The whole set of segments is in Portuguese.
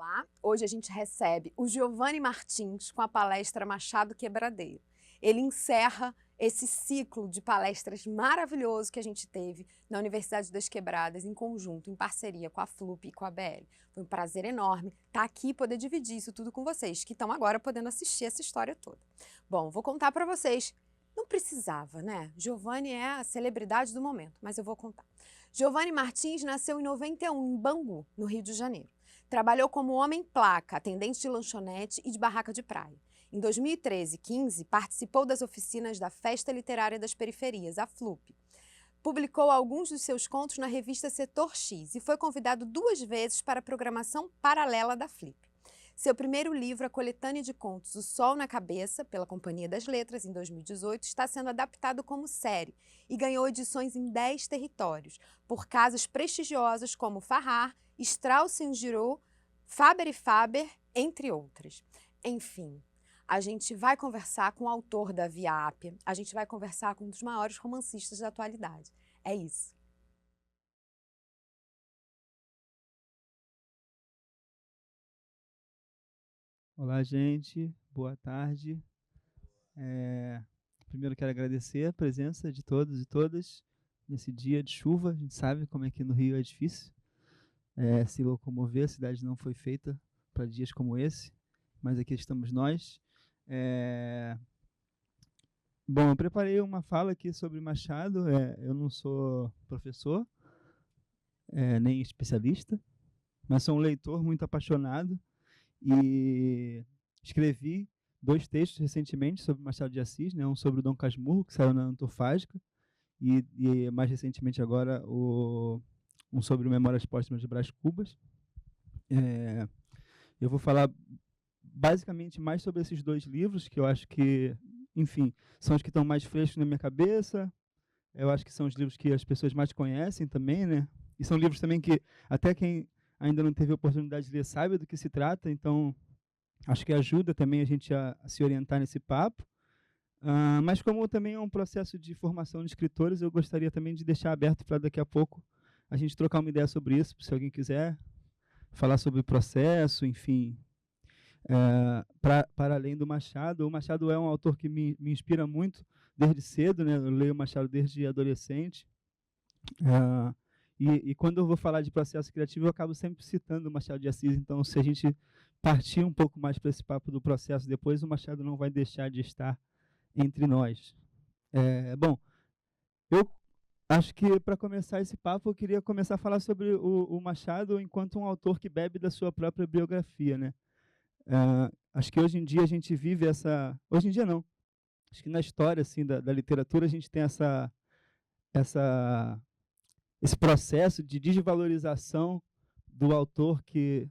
Olá, hoje a gente recebe o Giovanni Martins com a palestra Machado Quebradeiro. Ele encerra esse ciclo de palestras maravilhoso que a gente teve na Universidade das Quebradas, em conjunto, em parceria com a FLUP e com a BL. Foi um prazer enorme estar aqui e poder dividir isso tudo com vocês, que estão agora podendo assistir essa história toda. Bom, vou contar para vocês. Não precisava, né? Giovanni é a celebridade do momento, mas eu vou contar. Giovanni Martins nasceu em 91, em Bangu, no Rio de Janeiro. Trabalhou como homem-placa, atendente de lanchonete e de barraca de praia. Em 2013 e 15, participou das oficinas da Festa Literária das Periferias, a FLUP. Publicou alguns dos seus contos na revista Setor X e foi convidado 2 vezes para a programação paralela da FLIP. Seu primeiro livro, a coletânea de contos O Sol na Cabeça, pela Companhia das Letras, em 2018, está sendo adaptado como série e ganhou edições em 10 territórios, por casas prestigiosas como Farrar, Strauss-Giroux, Faber e Faber, entre outras. Enfim, a gente vai conversar com o autor da Via Ápia, a gente vai conversar com um dos maiores romancistas da atualidade. É isso. Olá, gente. Boa tarde. Primeiro quero agradecer a presença de todos e todas nesse dia de chuva. A gente sabe como é que no Rio é difícil se locomover. A cidade não foi feita para dias como esse, mas aqui estamos nós. Bom, eu preparei uma fala aqui sobre Machado. Eu não sou professor, nem especialista, mas sou um leitor muito apaixonado e escrevi 2 textos recentemente sobre Machado de Assis, né? Um sobre o Dom Casmurro, que saiu na Antofágica, e mais recentemente agora um sobre o Memórias Póstumas de Brás Cubas. Eu vou falar basicamente mais sobre esses 2 livros, que eu acho que, enfim, são os que estão mais frescos na minha cabeça. Eu acho que são os livros que as pessoas mais conhecem também, né? E são livros também que até quem ainda não teve a oportunidade de ler sabe do que se trata, então acho que ajuda também a gente a se orientar nesse papo. Mas como também é um processo de formação de escritores, eu gostaria também de deixar aberto para daqui a pouco a gente trocar uma ideia sobre isso, se alguém quiser falar sobre o processo, enfim. Para além do Machado, o Machado é um autor que me inspira muito desde cedo, né? Eu leio Machado desde adolescente. E quando eu vou falar de processo criativo, eu acabo sempre citando o Machado de Assis. Então, se a gente partir um pouco mais para esse papo do processo depois, o Machado não vai deixar de estar entre nós. Bom, eu acho que para começar esse papo, eu queria começar a falar sobre o Machado enquanto um autor que bebe da sua própria biografia, né? Acho que hoje em dia a gente vive essa... Hoje em dia não. Acho que na história assim, da literatura a gente tem esse processo de desvalorização do autor que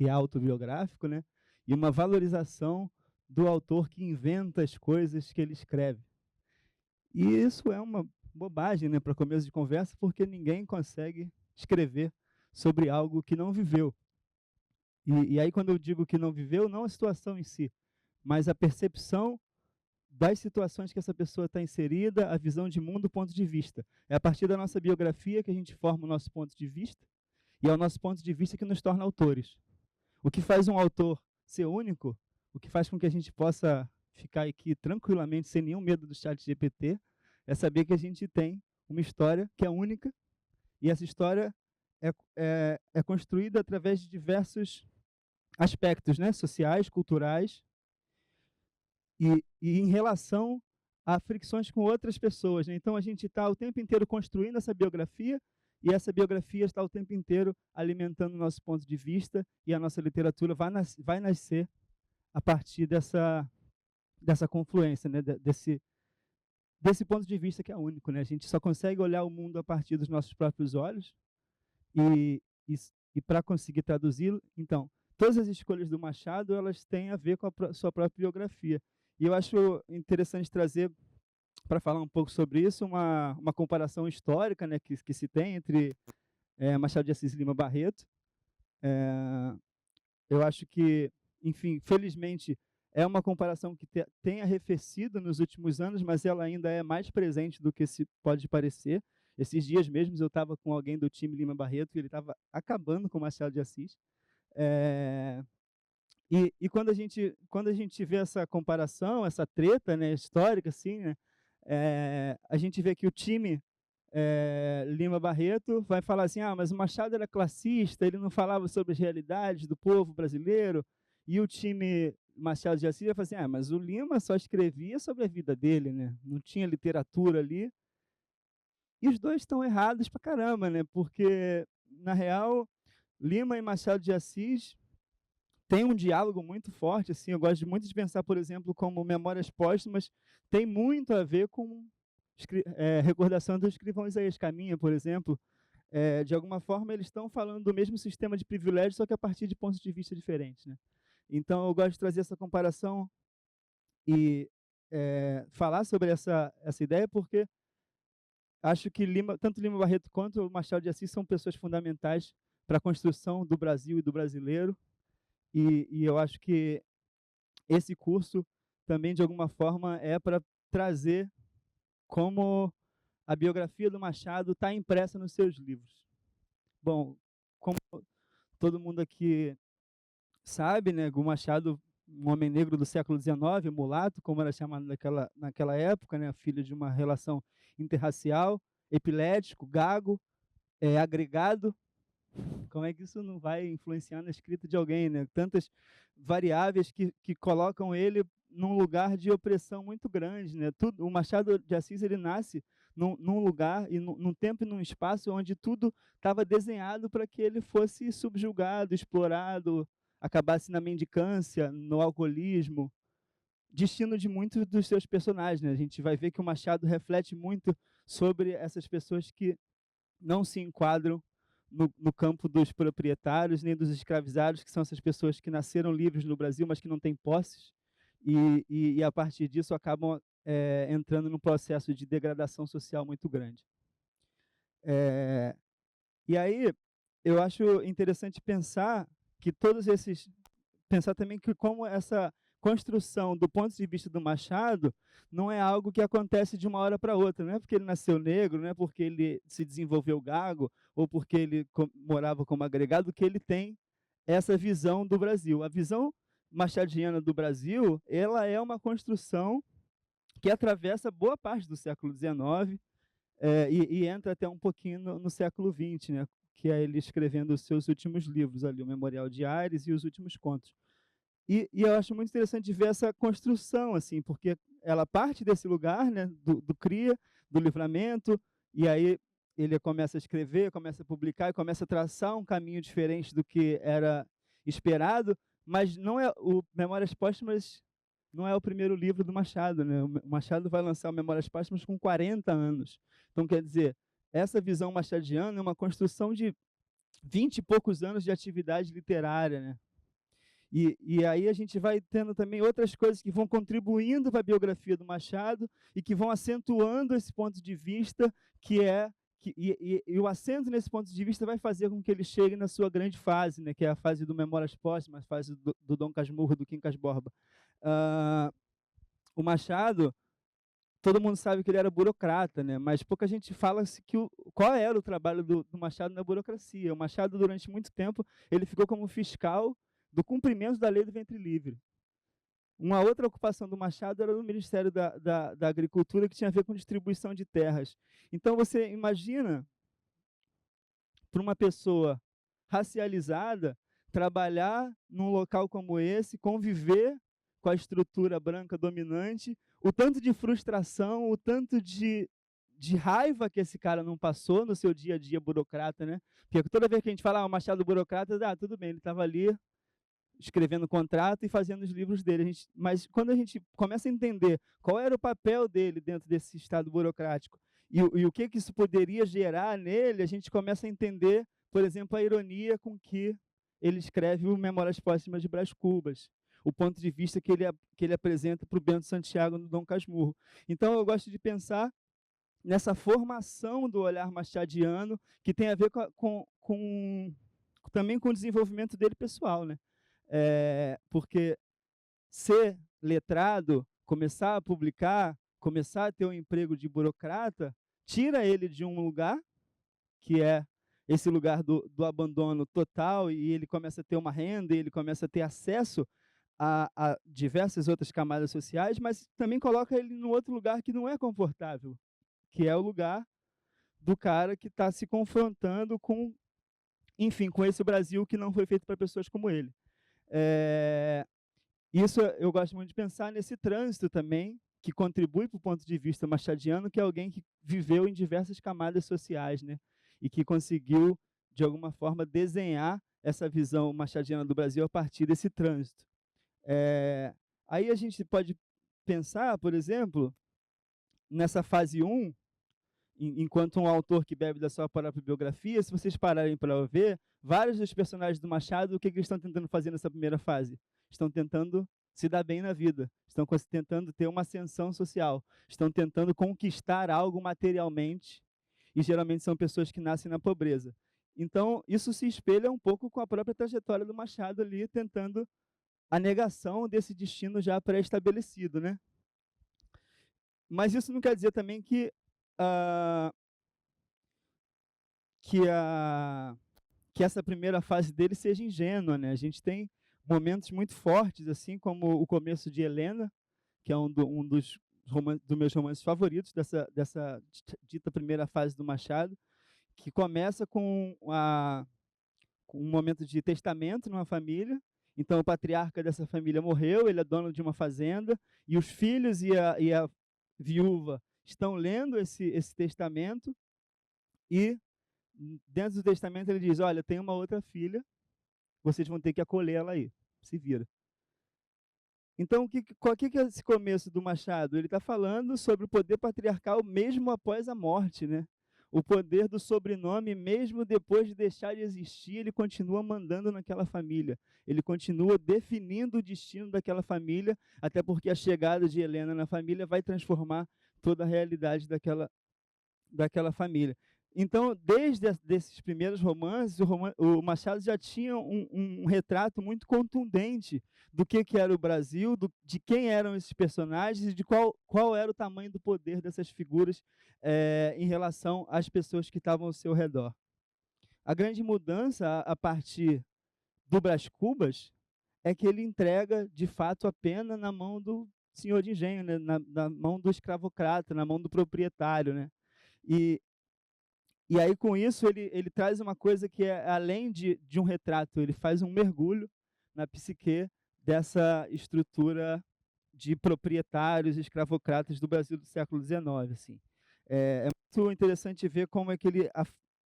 é autobiográfico, né? E uma valorização do autor que inventa as coisas que ele escreve. E isso é uma bobagem, né, para começo de conversa, porque ninguém consegue escrever sobre algo que não viveu. E aí, quando eu digo que não viveu, não a situação em si, mas a percepção das situações que essa pessoa está inserida, a visão de mundo, o ponto de vista. É a partir da nossa biografia que a gente forma o nosso ponto de vista, e é o nosso ponto de vista que nos torna autores. O que faz um autor ser único, o que faz com que a gente possa ficar aqui tranquilamente, sem nenhum medo do chat GPT, é saber que a gente tem uma história que é única, e essa história é construída através de diversos aspectos, né? Sociais, culturais, e em relação a fricções com outras pessoas, né? Então, a gente está o tempo inteiro construindo essa biografia, e essa biografia está o tempo inteiro alimentando o nosso ponto de vista, e a nossa literatura vai nascer a partir dessa confluência, né? Desse ponto de vista que é único, né? A gente só consegue olhar o mundo a partir dos nossos próprios olhos, e, e para conseguir traduzi-lo, então, todas as escolhas do Machado, elas têm a ver com a sua própria biografia. E eu acho interessante trazer, para falar um pouco sobre isso, uma comparação histórica, né, que se tem entre Machado de Assis e Lima Barreto. Eu acho que, enfim, felizmente, é uma comparação que tem arrefecido nos últimos anos, mas ela ainda é mais presente do que se pode parecer. Esses dias mesmos eu estava com alguém do time Lima Barreto e ele estava acabando com Machado de Assis. Eh, e quando a gente vê essa comparação, essa treta, né, histórica, assim, né, a gente vê que o time Lima Barreto vai falar assim: ah, mas o Machado era classista, ele não falava sobre as realidades do povo brasileiro. E o time Machado de Assis vai falar assim: ah, mas o Lima só escrevia sobre a vida dele, né? Não tinha literatura ali. E os dois estão errados pra caramba, né? Porque, na real, Lima e Machado de Assis têm um diálogo muito forte, assim. Eu gosto muito de pensar, por exemplo, como Memórias Póstumas tem muito a ver com Recordação do Escrivão Isaías Caminha, por exemplo. De alguma forma, eles estão falando do mesmo sistema de privilégios, só que a partir de pontos de vista diferentes, né? Então, eu gosto de trazer essa comparação e falar sobre essa ideia, porque acho que tanto Lima Barreto quanto o Machado de Assis são pessoas fundamentais para a construção do Brasil e do brasileiro, e eu acho que esse curso também, de alguma forma, é para trazer como a biografia do Machado está impressa nos seus livros. Bom, como todo mundo aqui sabe, né, o Machado, um homem negro do século XIX, mulato, como era chamado naquela época, né, filho de uma relação interracial, epilético, gago, agregado. Como é que isso não vai influenciar na escrita de alguém, né? Tantas variáveis que colocam ele num lugar de opressão muito grande, né? O Machado de Assis, ele nasce num lugar e num tempo e num espaço onde tudo estava desenhado para que ele fosse subjugado, explorado, acabasse na mendicância, no alcoolismo, destino de muitos dos seus personagens, né? A gente vai ver que o Machado reflete muito sobre essas pessoas que não se enquadram no campo dos proprietários nem dos escravizados, que são essas pessoas que nasceram livres no Brasil, mas que não têm posses, e a partir disso acabam entrando num processo de degradação social muito grande. E aí eu acho interessante pensar que pensar também que como essa construção do ponto de vista do Machado não é algo que acontece de uma hora para outra, não é porque ele nasceu negro, não é porque ele se desenvolveu gago ou porque ele morava como agregado que ele tem essa visão do Brasil. A visão machadiana do Brasil, ela é uma construção que atravessa boa parte do século XIX e entra até um pouquinho no século XX, né? Que é ele escrevendo os seus últimos livros ali, o Memorial de Ares e os Últimos Contos. E eu acho muito interessante ver essa construção, assim, porque ela parte desse lugar, né, do cria, do livramento, e aí ele começa a escrever, começa a publicar e começa a traçar um caminho diferente do que era esperado, mas não é o Memórias Póstumas não é o primeiro livro do Machado, né? O Machado vai lançar o Memórias Póstumas com 40 anos. Então, quer dizer, essa visão machadiana é uma construção de 20 e poucos anos de atividade literária, né? E aí a gente vai tendo também outras coisas que vão contribuindo para a biografia do Machado e que vão acentuando esse ponto de vista, e o acento nesse ponto de vista vai fazer com que ele chegue na sua grande fase, né, que é a fase do Memórias Póstumas, a fase do Dom Casmurro, do Quincas Borba. O Machado, todo mundo sabe que ele era burocrata, né? Mas pouca gente fala qual era o trabalho do Machado na burocracia. O Machado, durante muito tempo, ele ficou como fiscal do cumprimento da lei do ventre livre. Uma outra ocupação do Machado era no Ministério da Agricultura, que tinha a ver com distribuição de terras. Então, você imagina, para uma pessoa racializada, trabalhar num local como esse, conviver com a estrutura branca dominante, o tanto de frustração, o tanto de raiva que esse cara não passou no seu dia a dia burocrata, né? Porque toda vez que a gente fala o Machado burocrata, tudo bem, ele estava ali escrevendo contrato e fazendo os livros dele. Mas quando a gente começa a entender qual era o papel dele dentro desse estado burocrático e o que isso poderia gerar nele, a gente começa a entender, por exemplo, a ironia com que ele escreve o Memórias Póstumas de Brás Cubas, o ponto de vista que ele apresenta para o Bento Santiago no Dom Casmurro. Então, eu gosto de pensar nessa formação do olhar machadiano, que tem a ver também com o desenvolvimento dele pessoal, né? Porque ser letrado, começar a publicar, começar a ter um emprego de burocrata, tira ele de um lugar que é esse lugar do abandono total, e ele começa a ter uma renda, e ele começa a ter acesso a diversas outras camadas sociais, mas também coloca ele no outro lugar que não é confortável, que é o lugar do cara que está se confrontando com, enfim, com esse Brasil que não foi feito para pessoas como ele. Isso eu gosto muito de pensar nesse trânsito também, que contribui para o ponto de vista machadiano, que é alguém que viveu em diversas camadas sociais, né? E que conseguiu, de alguma forma, desenhar essa visão machadiana do Brasil a partir desse trânsito. Aí a gente pode pensar, por exemplo, nessa fase 1, enquanto um autor que bebe da sua própria biografia, se vocês pararem para ver, vários dos personagens do Machado, o que eles estão tentando fazer nessa primeira fase? Estão tentando se dar bem na vida, estão tentando ter uma ascensão social, estão tentando conquistar algo materialmente, e geralmente são pessoas que nascem na pobreza. Então, isso se espelha um pouco com a própria trajetória do Machado ali, tentando a negação desse destino já pré-estabelecido, né? Mas isso não quer dizer também que que essa primeira fase dele seja ingênua, né? A gente tem momentos muito fortes, assim como o começo de Helena, que é um dos meus romances favoritos dessa dita primeira fase do Machado, que começa com um momento de testamento numa família. Então, o patriarca dessa família morreu, ele é dono de uma fazenda, e os filhos e a viúva estão lendo esse testamento, e dentro do testamento ele diz: olha, tem uma outra filha, vocês vão ter que acolher ela aí, se vira. Então, o que é esse começo do Machado? Ele está falando sobre o poder patriarcal mesmo após a morte, né? O poder do sobrenome, mesmo depois de deixar de existir, ele continua mandando naquela família. Ele continua definindo o destino daquela família, até porque a chegada de Helena na família vai transformar toda a realidade daquela família. Então, desde esses primeiros romances, o Machado já tinha um retrato muito contundente do que era o Brasil, de quem eram esses personagens e de qual era o tamanho do poder dessas figuras em relação às pessoas que estavam ao seu redor. A grande mudança a partir do Brás Cubas é que ele entrega, de fato, a pena na mão do senhor de engenho, né? na mão do escravocrata, na mão do proprietário, né? E aí, com isso, ele traz uma coisa que é, além de um retrato, ele faz um mergulho na psique dessa estrutura de proprietários escravocratas do Brasil do século XIX. Assim. É muito interessante ver como é que ele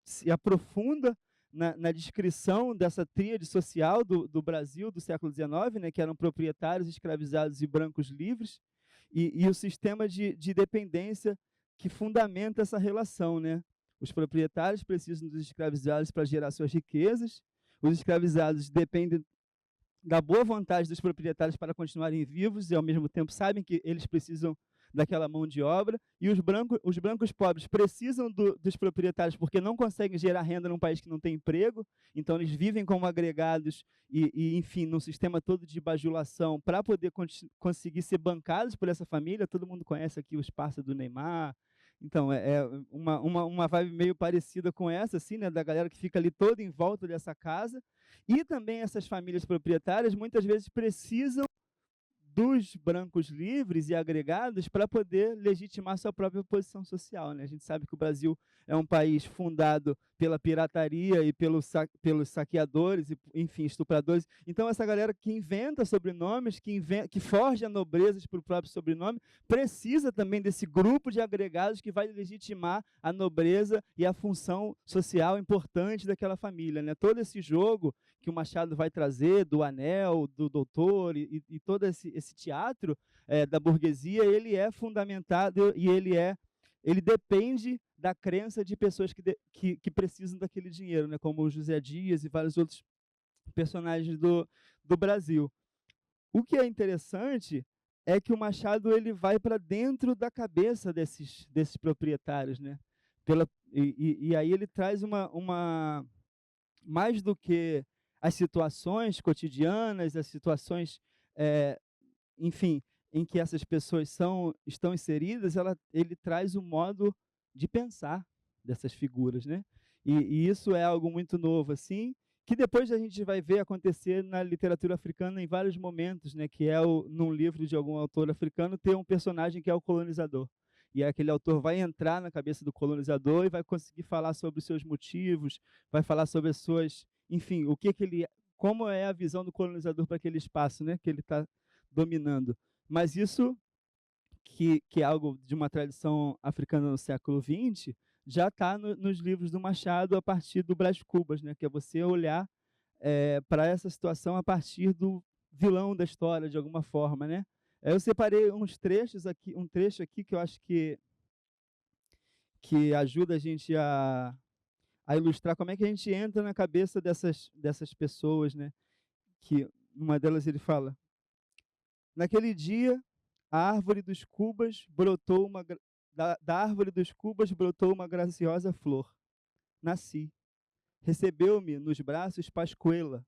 se aprofunda na descrição dessa tríade social do Brasil do século XIX, né, que eram proprietários, escravizados e brancos livres, e o sistema de dependência que fundamenta essa relação, né? Os proprietários precisam dos escravizados para gerar suas riquezas, os escravizados dependem da boa vontade dos proprietários para continuarem vivos e, ao mesmo tempo, sabem que eles precisam daquela mão de obra, e os brancos pobres precisam dos proprietários porque não conseguem gerar renda num país que não tem emprego, então eles vivem como agregados enfim, num sistema todo de bajulação para poder conseguir ser bancados por essa família. Todo mundo conhece aqui os parceiros do Neymar. Então, é uma vibe meio parecida com essa, assim, né, da galera que fica ali toda em volta dessa casa. E também essas famílias proprietárias muitas vezes precisam dos brancos livres e agregados para poder legitimar sua própria posição social, né? A gente sabe que o Brasil é um país fundado pela pirataria e pelos saqueadores, e, enfim, estupradores. Então, essa galera que inventa sobrenomes, que forja nobrezas para o próprio sobrenome, precisa também desse grupo de agregados que vai legitimar a nobreza e a função social importante daquela família, né? Todo esse jogo que o Machado vai trazer, do anel, do doutor, e todo esse teatro da burguesia, ele é fundamentado e ele depende da crença de pessoas que precisam daquele dinheiro, né? Como o José Dias e vários outros personagens do Brasil. O que é interessante é que o Machado ele vai para dentro da cabeça desses proprietários, né? E aí ele traz mais do que as situações cotidianas, as situações, enfim, em que essas pessoas estão inseridas, ele traz o modo de pensar dessas figuras, né? E isso é algo muito novo, assim, que depois a gente vai ver acontecer na literatura africana em vários momentos, né, que é num livro de algum autor africano, ter um personagem que é o colonizador. E aquele autor vai entrar na cabeça do colonizador e vai conseguir falar sobre os seus motivos, vai falar sobre as suas, enfim, o que que ele, como é a visão do colonizador para aquele espaço, né, que ele está dominando. Mas isso que é algo de uma tradição africana no século XX, já está nos livros do Machado a partir do Brás Cubas, né? Que é você olhar para essa situação a partir do vilão da história, de alguma forma, né? Eu separei uns trechos aqui, um trecho aqui que eu acho que ajuda a gente a ilustrar como é que a gente entra na cabeça dessas pessoas, né? Que uma delas ele fala: naquele dia, a árvore dos cubas brotou da árvore dos cubas brotou uma graciosa flor. Nasci. Recebeu-me nos braços Pascoela,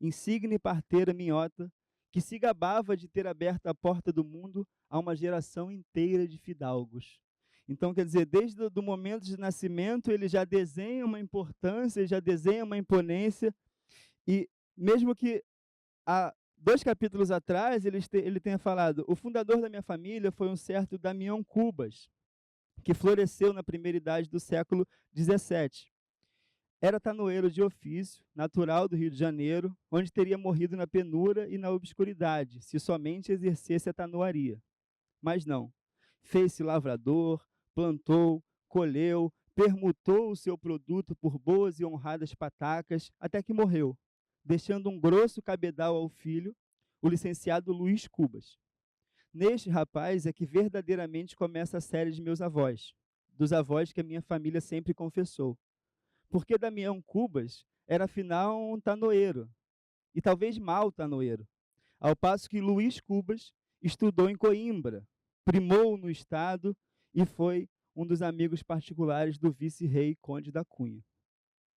insigne parteira minhota, que se gabava de ter aberto a porta do mundo a uma geração inteira de fidalgos. Então, quer dizer, desde o do momento de nascimento, ele já desenha uma importância, ele já desenha uma imponência, e mesmo que há 2 capítulos atrás, ele tenha falado: o fundador da minha família foi um certo Damião Cubas, que floresceu na primeira idade do século XVII. Era tanoeiro de ofício, natural do Rio de Janeiro, onde teria morrido na penura e na obscuridade, se somente exercesse a tanoaria. Mas não. Fez-se lavrador, plantou, colheu, permutou o seu produto por boas e honradas patacas, até que morreu, deixando um grosso cabedal ao filho, o licenciado Luiz Cubas. Neste rapaz é que verdadeiramente começa a série de meus avós, dos avós que a minha família sempre confessou. Porque Damião Cubas era afinal um tanoeiro, e talvez mau tanoeiro, ao passo que Luiz Cubas estudou em Coimbra, primou no estado e foi um dos amigos particulares do vice-rei Conde da Cunha.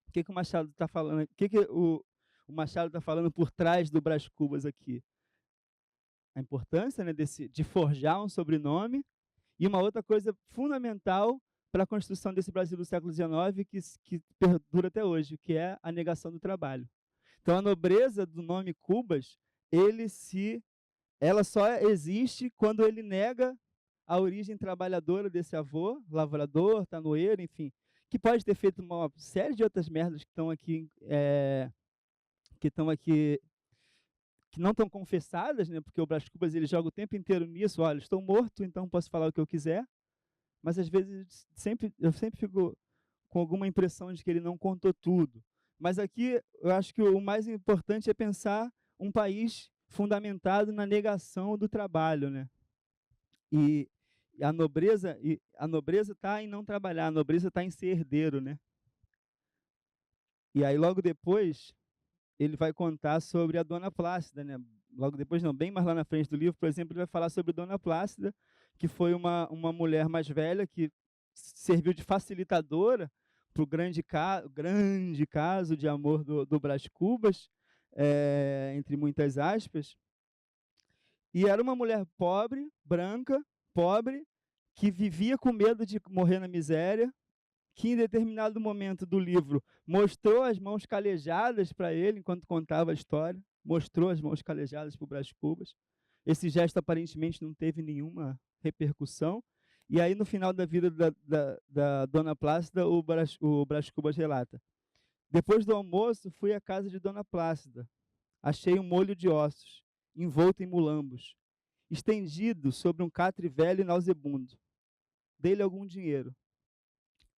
O que o Machado está falando? O Machado está falando por trás do Brás Cubas aqui? A importância, né, de forjar um sobrenome, e uma outra coisa fundamental para a construção desse Brasil do século XIX que perdura até hoje, que é a negação do trabalho. Então, a nobreza do nome Cubas, ela só existe quando ele nega a origem trabalhadora desse avô, lavrador, tanoeiro, enfim, que pode ter feito uma série de outras merdas que estão aqui que não estão confessadas, né? Porque o Brás Cubas ele joga o tempo inteiro nisso. Olha, estou morto, então posso falar o que eu quiser. Mas às vezes eu sempre fico com alguma impressão de que ele não contou tudo. Mas aqui eu acho que o mais importante é pensar um país fundamentado na negação do trabalho, né? E a nobreza está em não trabalhar, a nobreza está em ser herdeiro, né? E aí logo depois ele vai contar sobre a Dona Plácida, né? Logo depois, não, bem mais lá na frente do livro, por exemplo, ele vai falar sobre Dona Plácida, que foi uma mulher mais velha que serviu de facilitadora para o grande caso de amor do Brás Cubas, entre muitas aspas. E era uma mulher pobre, branca, pobre, que vivia com medo de morrer na miséria, que em determinado momento do livro mostrou as mãos calejadas para ele enquanto contava a história, mostrou as mãos calejadas para o Brás Cubas. Esse gesto aparentemente não teve nenhuma repercussão. E aí, no final da vida da Dona Plácida, o Brás Cubas relata: depois do almoço, fui à casa de Dona Plácida. Achei um molho de ossos, envolto em mulambos, estendido sobre um catre velho e nausebundo. Dei-lhe algum dinheiro.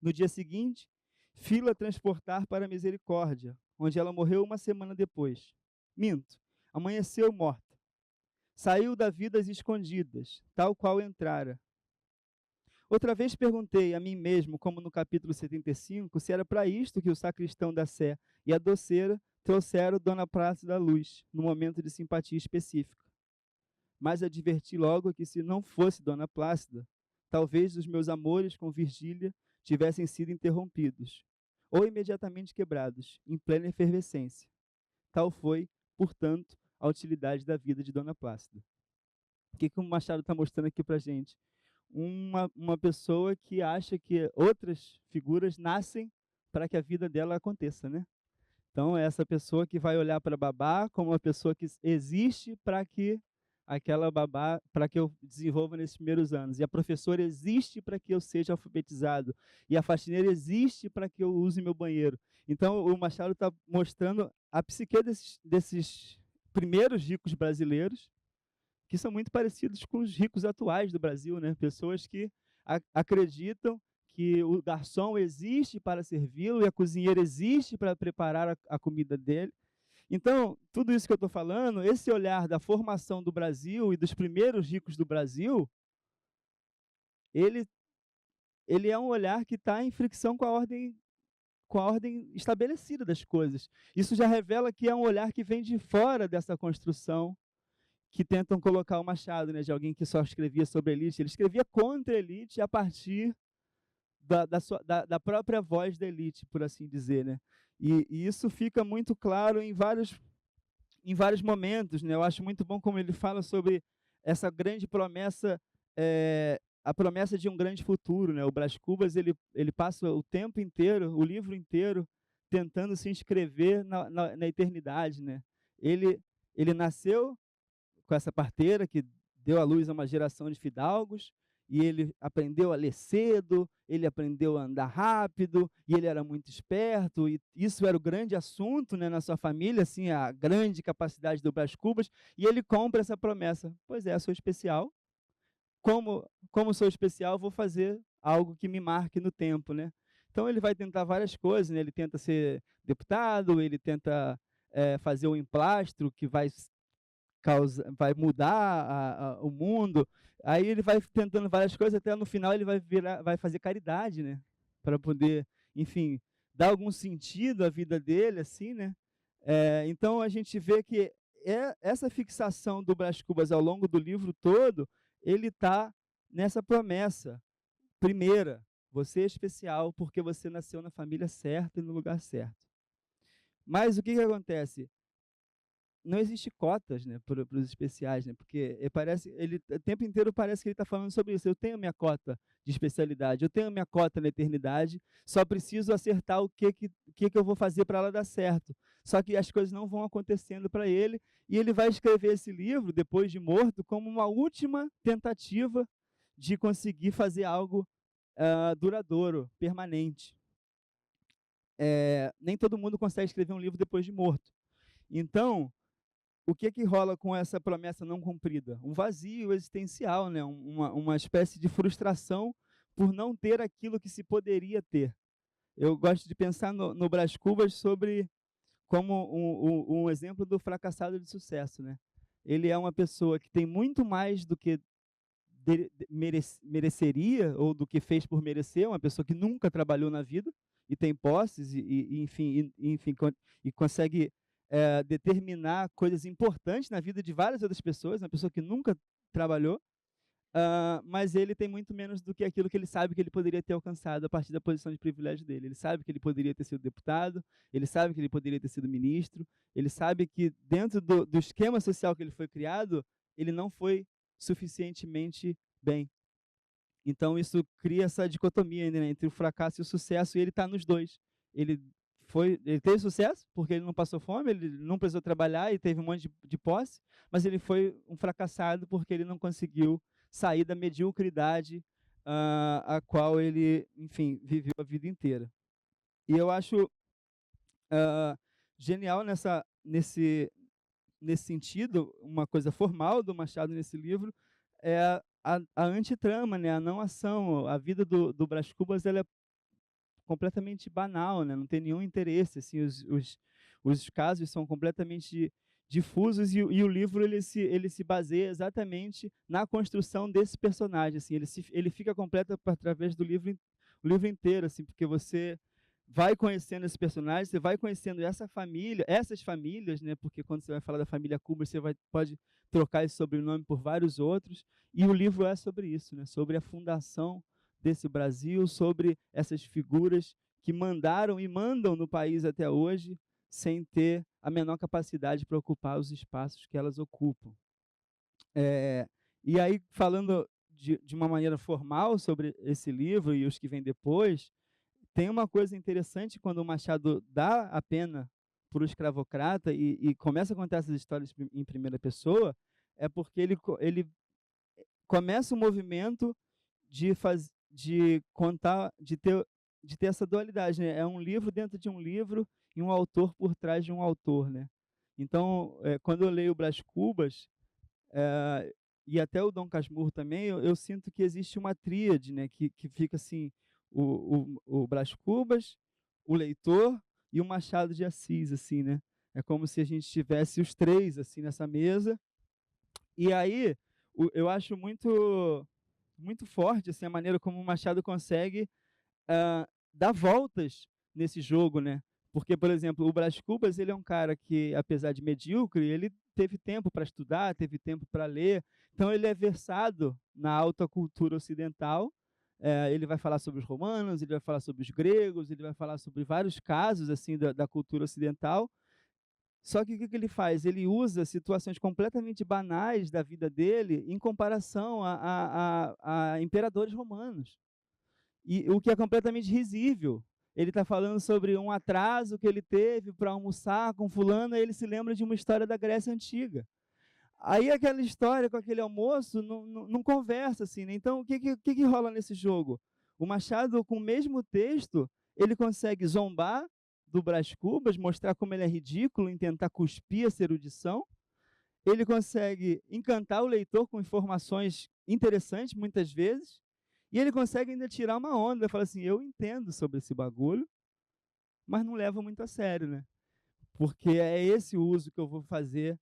No dia seguinte, fila transportar para a Misericórdia, onde ela morreu uma semana depois. Minto, amanheceu morta. Saiu da vida às escondidas, tal qual entrara. Outra vez perguntei a mim mesmo, como no capítulo 75, se era para isto que o sacristão da Sé e a doceira trouxeram Dona Plácida da Luz, num momento de simpatia específica. Mas adverti logo que se não fosse Dona Plácida, talvez os meus amores com Virgília tivessem sido interrompidos, ou imediatamente quebrados, em plena efervescência. Tal foi, portanto, a utilidade da vida de Dona Plácida. O que o Machado está mostrando aqui para a gente? Uma pessoa que acha que outras figuras nascem para que a vida dela aconteça, né? Então, é essa pessoa que vai olhar para a babá como uma pessoa que existe para que aquela babá, para que eu desenvolva nesses primeiros anos. E a professora existe para que eu seja alfabetizado. E a faxineira existe para que eu use meu banheiro. Então, o Machado está mostrando a psique desses primeiros ricos brasileiros, que são muito parecidos com os ricos atuais do Brasil, né? Pessoas que acreditam que o garçom existe para servi-lo e a cozinheira existe para preparar a comida dele. Então, tudo isso que eu estou falando, esse olhar da formação do Brasil e dos primeiros ricos do Brasil, ele, ele é um olhar que está em fricção com a ordem estabelecida das coisas. Isso já revela que é um olhar que vem de fora dessa construção que tentam colocar o Machado, né, de alguém que só escrevia sobre a elite. Ele escrevia contra a elite a partir da própria voz da elite, por assim dizer, né? E isso fica muito claro em vários momentos, né? Eu acho muito bom como ele fala sobre essa grande promessa, a promessa de um grande futuro, né? O Brás Cubas, ele passa o tempo inteiro, o livro inteiro, tentando se inscrever na eternidade, né? Ele nasceu com essa parteira que deu à luz a uma geração de fidalgos, e ele aprendeu a ler cedo, ele aprendeu a andar rápido, e ele era muito esperto, e isso era o grande assunto, né, na sua família, assim, a grande capacidade do Brás Cubas, e ele compra essa promessa. Pois é, sou especial, como sou especial, vou fazer algo que me marque no tempo, né? Então ele vai tentar várias coisas, né? Ele tenta ser deputado, ele tenta fazer um emplastro que vai mudar o mundo. Aí ele vai tentando várias coisas, até no final ele vai fazer caridade, né? Para poder, enfim, dar algum sentido à vida dele, assim, né? Então a gente vê que essa fixação do Brás Cubas ao longo do livro todo, ele está nessa promessa. Primeira, você é especial porque você nasceu na família certa e no lugar certo. Mas o que acontece? Não existe cotas, né, para os especiais, né, porque ele o tempo inteiro parece que ele está falando sobre isso. Eu tenho minha cota de especialidade, eu tenho minha cota na eternidade, só preciso acertar o que eu vou fazer para ela dar certo. Só que as coisas não vão acontecendo para ele, e ele vai escrever esse livro, depois de morto, como uma última tentativa de conseguir fazer algo duradouro, permanente. Nem todo mundo consegue escrever um livro depois de morto. Então, o que rola com essa promessa não cumprida? Um vazio existencial, né? Uma espécie de frustração por não ter aquilo que se poderia ter. Eu gosto de pensar no Brás Cubas como um exemplo do fracassado de sucesso, né? Ele é uma pessoa que tem muito mais do que mereceria ou do que fez por merecer, uma pessoa que nunca trabalhou na vida e tem posses enfim, e consegue determinar coisas importantes na vida de várias outras pessoas, uma pessoa que nunca trabalhou, mas ele tem muito menos do que aquilo que ele sabe que ele poderia ter alcançado a partir da posição de privilégio dele. Ele sabe que ele poderia ter sido deputado, ele sabe que ele poderia ter sido ministro, ele sabe que dentro do esquema social que ele foi criado, ele não foi suficientemente bem. Então isso cria essa dicotomia, né, entre o fracasso e o sucesso, e ele está nos dois. Ele teve sucesso porque ele não passou fome, ele não precisou trabalhar e teve um monte de posse, mas ele foi um fracassado porque ele não conseguiu sair da mediocridade a qual ele, enfim, viveu a vida inteira. E eu acho genial nesse sentido, uma coisa formal do Machado nesse livro é a antitrama, né, a não ação. A vida do Brás Cubas, ela é completamente banal, né, não tem nenhum interesse, assim, os casos são completamente difusos, e o livro ele se baseia exatamente na construção desse personagem, assim, ele fica completo através do livro, o livro inteiro, assim, porque você vai conhecendo esse personagem, você vai conhecendo essas famílias, né? Porque quando você vai falar da família Cubas, você pode trocar esse sobrenome por vários outros, e o livro é sobre isso, né? Sobre a fundação desse Brasil, sobre essas figuras que mandaram e mandam no país até hoje, sem ter a menor capacidade para ocupar os espaços que elas ocupam. E aí, falando de uma maneira formal sobre esse livro e os que vêm depois, tem uma coisa interessante quando o Machado dá a pena para o escravocrata e começa a contar essas histórias em primeira pessoa, é porque ele começa o movimento de contar, de ter essa dualidade, né? É um livro dentro de um livro e um autor por trás de um autor, né? Então, quando eu leio Brás Cubas, e até o Dom Casmurro também, eu sinto que existe uma tríade, né? Que fica assim, o Brás Cubas, o leitor e o Machado de Assis, assim, né? É como se a gente tivesse os três assim nessa mesa. E aí, eu acho muito forte assim a maneira como o Machado consegue dar voltas nesse jogo, né? Porque, por exemplo, o Brás Cubas, ele é um cara que, apesar de medíocre, ele teve tempo para estudar, teve tempo para ler, então ele é versado na alta cultura ocidental. Ele vai falar sobre os romanos, ele vai falar sobre os gregos, ele vai falar sobre vários casos assim da cultura ocidental. Só que o que que ele faz? Ele usa situações completamente banais da vida dele em comparação a imperadores romanos. E o que é completamente risível. Ele está falando sobre um atraso que ele teve para almoçar com fulano, e ele se lembra de uma história da Grécia Antiga. Aí aquela história com aquele almoço não conversa, assim, né? Então, o que rola nesse jogo? O Machado, com o mesmo texto, ele consegue zombar do Brás Cubas, mostrar como ele é ridículo em tentar cuspir essa erudição. Ele consegue encantar o leitor com informações interessantes, muitas vezes, e ele consegue ainda tirar uma onda, falar assim, eu entendo sobre esse bagulho, mas não levo muito a sério, né? Porque é esse o uso que eu vou fazer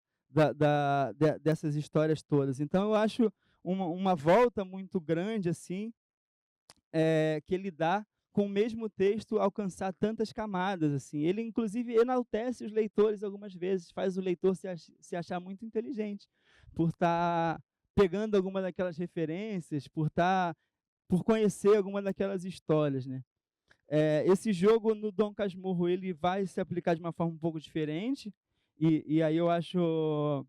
dessas histórias todas. Então, eu acho uma volta muito grande, assim, que ele dá com o mesmo texto alcançar tantas camadas, assim. Ele, inclusive, enaltece os leitores algumas vezes, faz o leitor se achar muito inteligente, por estar pegando alguma daquelas referências, por conhecer alguma daquelas histórias, né? Esse jogo no Dom Casmurro ele vai se aplicar de uma forma um pouco diferente, e aí eu acho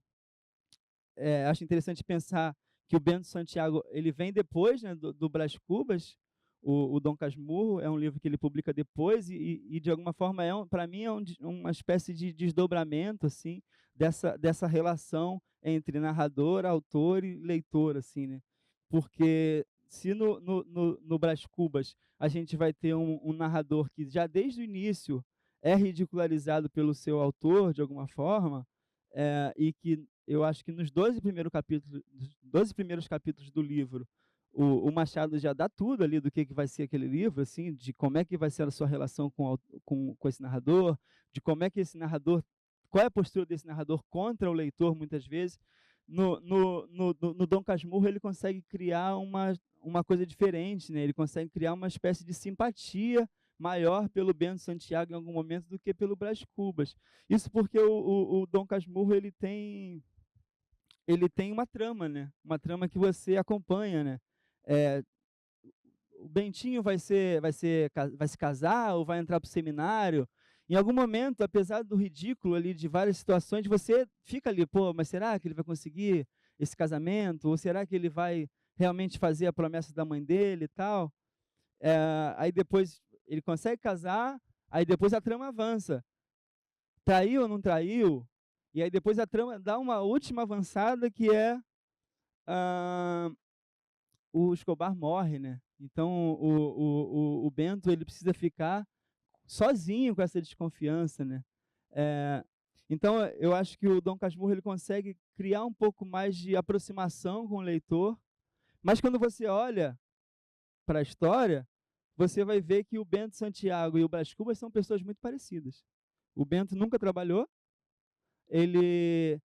interessante pensar que o Bento Santiago ele vem depois, né, do Brás Cubas. O Dom Casmurro é um livro que ele publica depois e de alguma forma para mim uma espécie de desdobramento assim dessa relação entre narrador, autor e leitor, assim, né? Porque se no Brás Cubas a gente vai ter um narrador que já desde o início é ridicularizado pelo seu autor de alguma forma, e que eu acho que nos 12 primeiros capítulos do livro, o Machado já dá tudo ali do que vai ser aquele livro, assim, de como é que vai ser a sua relação com esse narrador, de como é que esse narrador, qual é a postura desse narrador contra o leitor, muitas vezes. No Dom Casmurro, ele consegue criar uma coisa diferente, né? Ele consegue criar uma espécie de simpatia maior pelo Bento Santiago em algum momento do que pelo Brás Cubas. Isso porque o Dom Casmurro ele tem uma trama, né? Uma trama que você acompanha, né? É, o Bentinho vai se casar ou vai entrar para o seminário. Em algum momento, apesar do ridículo ali de várias situações, você fica ali, pô, mas será que ele vai conseguir esse casamento? Ou será que ele vai realmente fazer a promessa da mãe dele e tal? Aí depois ele consegue casar, aí depois a trama avança. Traiu ou não traiu? E aí depois a trama dá uma última avançada que é ah, o Escobar morre, né? Então o Bento ele precisa ficar sozinho com essa desconfiança, né? É, então eu acho que o Dom Casmurro ele consegue criar um pouco mais de aproximação com o leitor, mas quando você olha para a história, você vai ver que o Bento Santiago e o Brás Cubas são pessoas muito parecidas. O Bento nunca trabalhou, ele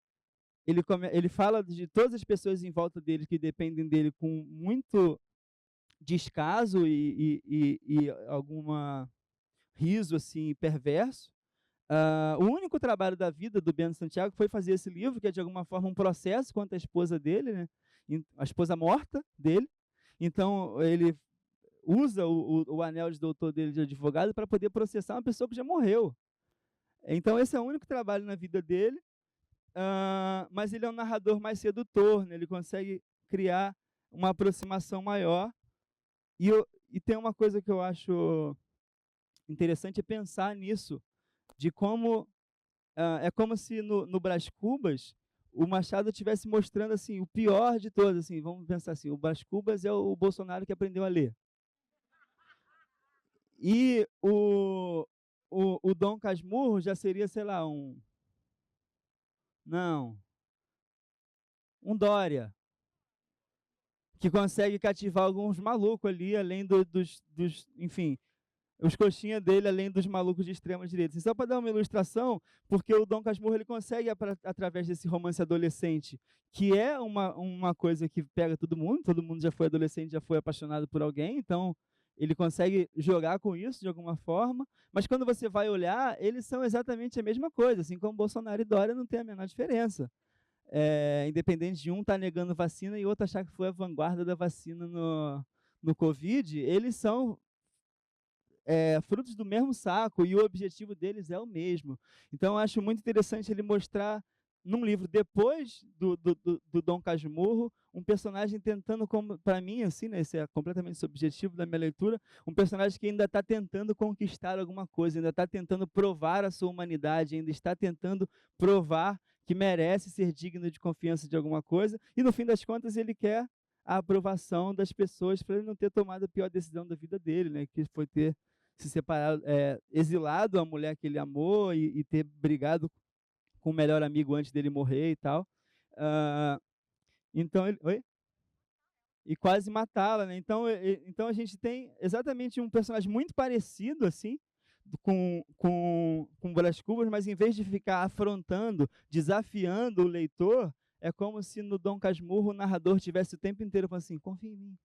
ele fala de todas as pessoas em volta dele que dependem dele com muito descaso e alguma riso assim perverso. O único trabalho da vida do Bento Santiago foi fazer esse livro, que é de alguma forma um processo contra a esposa dele, né? A esposa morta dele. Então ele usa o anel de doutor dele de advogado para poder processar uma pessoa que já morreu. Então esse é o único trabalho na vida dele. Mas ele é um narrador mais sedutor, né? Ele consegue criar uma aproximação maior. E tem uma coisa que eu acho interessante é pensar nisso, de como é como se no Brás Cubas o Machado estivesse mostrando assim o pior de todos, assim, vamos pensar assim, o Brás Cubas é o Bolsonaro que aprendeu a ler. E o Dom Casmurro já seria, sei lá, não, um Dória, que consegue cativar alguns malucos ali, além enfim, os coxinha dele, além dos malucos de extrema direita. Só para dar uma ilustração, porque o Dom Casmurro ele consegue, através desse romance adolescente, que é uma coisa que pega todo mundo já foi adolescente, já foi apaixonado por alguém, então ele consegue jogar com isso de alguma forma, mas quando você vai olhar, eles são exatamente a mesma coisa, assim como Bolsonaro e Dória não tem a menor diferença. Independente de um estar negando vacina e outro achar que foi a vanguarda da vacina no Covid, eles são frutos do mesmo saco e o objetivo deles é o mesmo. Então, eu acho muito interessante ele mostrar num livro, depois do Dom Casmurro, um personagem tentando, para mim, assim, né, esse é completamente subjetivo da minha leitura, um personagem que ainda está tentando conquistar alguma coisa, ainda está tentando provar a sua humanidade, ainda está tentando provar que merece ser digno de confiança de alguma coisa, e no fim das contas ele quer a aprovação das pessoas para ele não ter tomado a pior decisão da vida dele, né, que foi ter se separado, exilado a mulher que ele amou e ter brigado com o melhor amigo antes dele morrer e tal. Ah, então ele, oi? E quase matá-la, né? Então a gente tem exatamente um personagem muito parecido assim com Brás Cubas, mas em vez de ficar afrontando, desafiando o leitor, é como se no Dom Casmurro o narrador tivesse o tempo inteiro falando assim: confia em mim,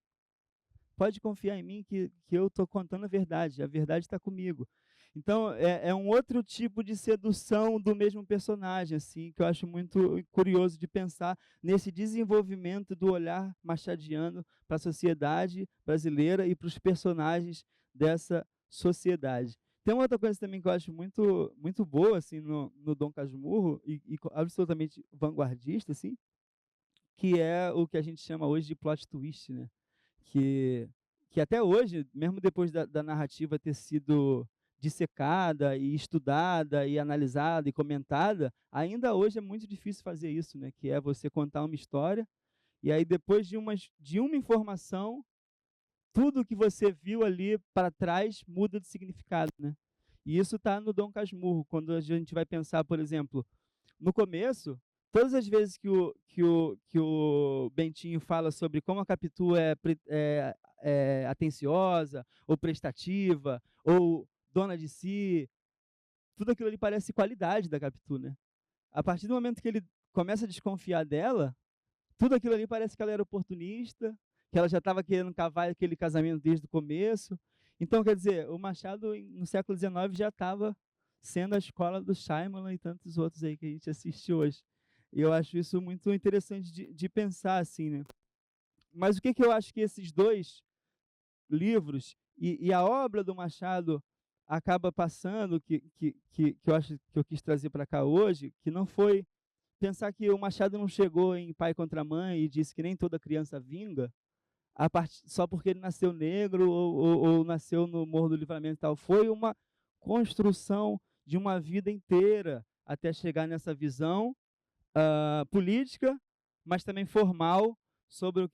pode confiar em mim que eu estou contando a verdade está comigo. Então, é um outro tipo de sedução do mesmo personagem, assim, que eu acho muito curioso de pensar nesse desenvolvimento do olhar machadiano para a sociedade brasileira e para os personagens dessa sociedade. Tem uma outra coisa também que eu acho muito, muito boa assim, no Dom Casmurro, e absolutamente vanguardista, assim, que é o que a gente chama hoje de plot twist, né? que, que até hoje, mesmo depois da narrativa ter sido dissecada e estudada e analisada e comentada, ainda hoje é muito difícil fazer isso, né? Que é você contar uma história e aí depois de uma informação, tudo que você viu ali para trás muda de significado, né? E isso está no Dom Casmurro, quando a gente vai pensar, por exemplo, no começo, todas as vezes que o Bentinho fala sobre como a Capitu é atenciosa, ou prestativa, ou dona de si, tudo aquilo ali parece qualidade da Capitu, né? A partir do momento que ele começa a desconfiar dela, tudo aquilo ali parece que ela era oportunista, que ela já estava querendo cavar aquele casamento desde o começo. Então, quer dizer, o Machado, no século XIX, já estava sendo a escola do Shyamalan e tantos outros aí que a gente assiste hoje. E eu acho isso muito interessante de pensar, assim, né? Mas o que eu acho que esses dois livros e a obra do Machado acaba passando, que eu acho que eu quis trazer para cá hoje, que não foi pensar que o Machado não chegou em Pai contra Mãe e disse que nem toda criança vinga, só porque ele nasceu negro ou nasceu no Morro do Livramento e tal. Foi uma construção de uma vida inteira até chegar nessa visão política, mas também formal sobre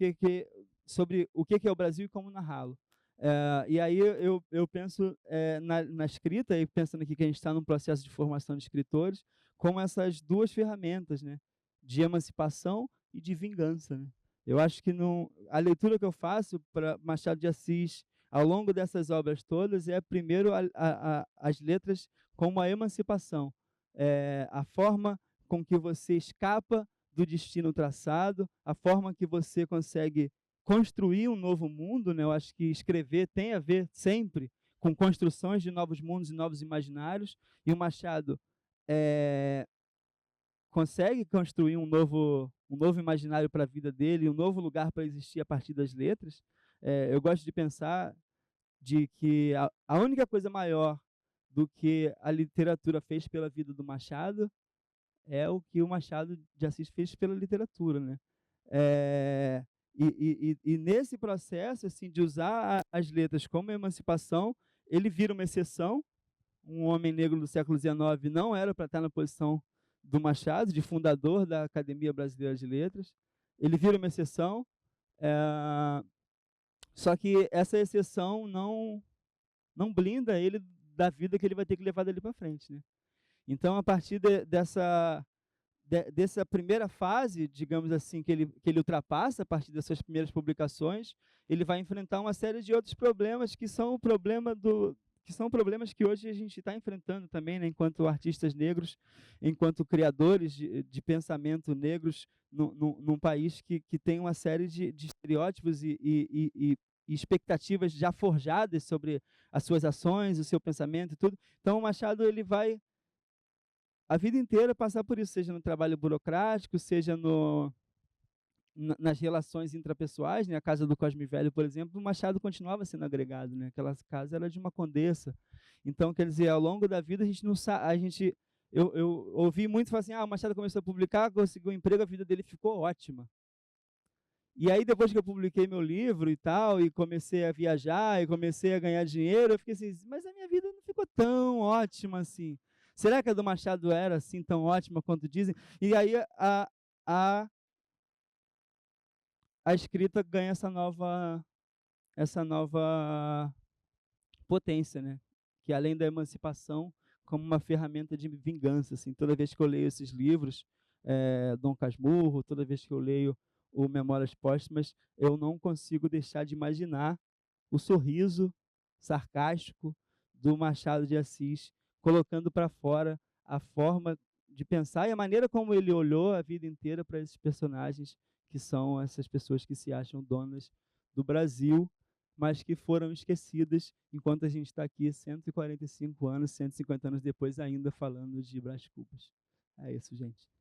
sobre o que é o Brasil e como narrá-lo. E aí eu penso na escrita, e pensando aqui que a gente está num processo de formação de escritores, como essas duas ferramentas, né, de emancipação e de vingança. Né? Eu acho que a leitura que eu faço para Machado de Assis ao longo dessas obras todas é, primeiro, as letras como a emancipação, a forma com que você escapa do destino traçado, a forma que você consegue construir um novo mundo, né? Eu acho que escrever tem a ver sempre com construções de novos mundos e novos imaginários, e o Machado consegue construir um novo imaginário para a vida dele, um novo lugar para existir a partir das letras. Eu gosto de pensar de que a única coisa maior do que a literatura fez pela vida do Machado é o que o Machado de Assis fez pela literatura, né? E nesse processo assim de usar as letras como emancipação, ele vira uma exceção. Um homem negro do século XIX não era para estar na posição do Machado, de fundador da Academia Brasileira de Letras. Ele vira uma exceção, só que essa exceção não blinda ele da vida que ele vai ter que levar dali para frente, né? Então, a partir dessa primeira fase, digamos assim, que ele ultrapassa, a partir dessas primeiras publicações, ele vai enfrentar uma série de outros problemas que são problemas que hoje a gente está enfrentando também, né, enquanto artistas negros, enquanto criadores de pensamento negros, num país que tem uma série de estereótipos e expectativas já forjadas sobre as suas ações, o seu pensamento e tudo. Então, o Machado ele vai a vida inteira passar por isso, seja no trabalho burocrático, seja nas relações intrapessoais, né? A casa do Cosme Velho, por exemplo, o Machado continuava sendo agregado, né? Aquela casa era de uma condessa. Então, quer dizer, ao longo da vida a gente não sabe, eu ouvi muito falar assim, o Machado começou a publicar, conseguiu um emprego, a vida dele ficou ótima. E aí, depois que eu publiquei meu livro e tal, e comecei a viajar, e comecei a ganhar dinheiro, eu fiquei assim, mas a minha vida não ficou tão ótima assim. Será que a do Machado era assim tão ótima quanto dizem? E aí a escrita ganha essa nova potência, né? Que além da emancipação, como uma ferramenta de vingança. Assim, toda vez que eu leio esses livros, Dom Casmurro, toda vez que eu leio o Memórias Póstumas, eu não consigo deixar de imaginar o sorriso sarcástico do Machado de Assis, colocando para fora a forma de pensar e a maneira como ele olhou a vida inteira para esses personagens, que são essas pessoas que se acham donas do Brasil, mas que foram esquecidas enquanto a gente está aqui 145 anos, 150 anos depois, ainda falando de Brás Cubas. É isso, gente.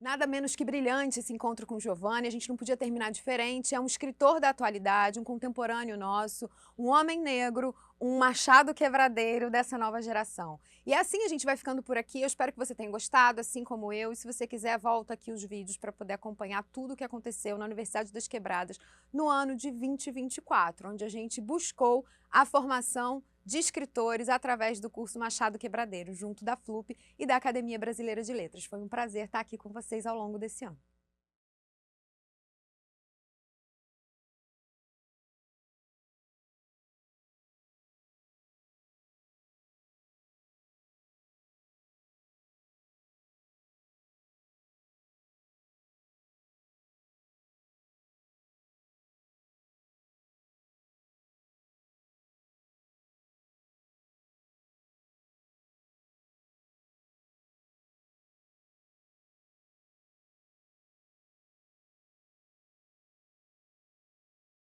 Nada menos que brilhante esse encontro com o Giovanni, a gente não podia terminar diferente, é um escritor da atualidade, um contemporâneo nosso, um homem negro, um Machado quebradeiro dessa nova geração. E assim a gente vai ficando por aqui, eu espero que você tenha gostado, assim como eu, e se você quiser, volta aqui os vídeos para poder acompanhar tudo o que aconteceu na Universidade das Quebradas no ano de 2024, onde a gente buscou a formação de escritores através do curso Machado Quebradeiro, junto da FLUP e da Academia Brasileira de Letras. Foi um prazer estar aqui com vocês ao longo desse ano.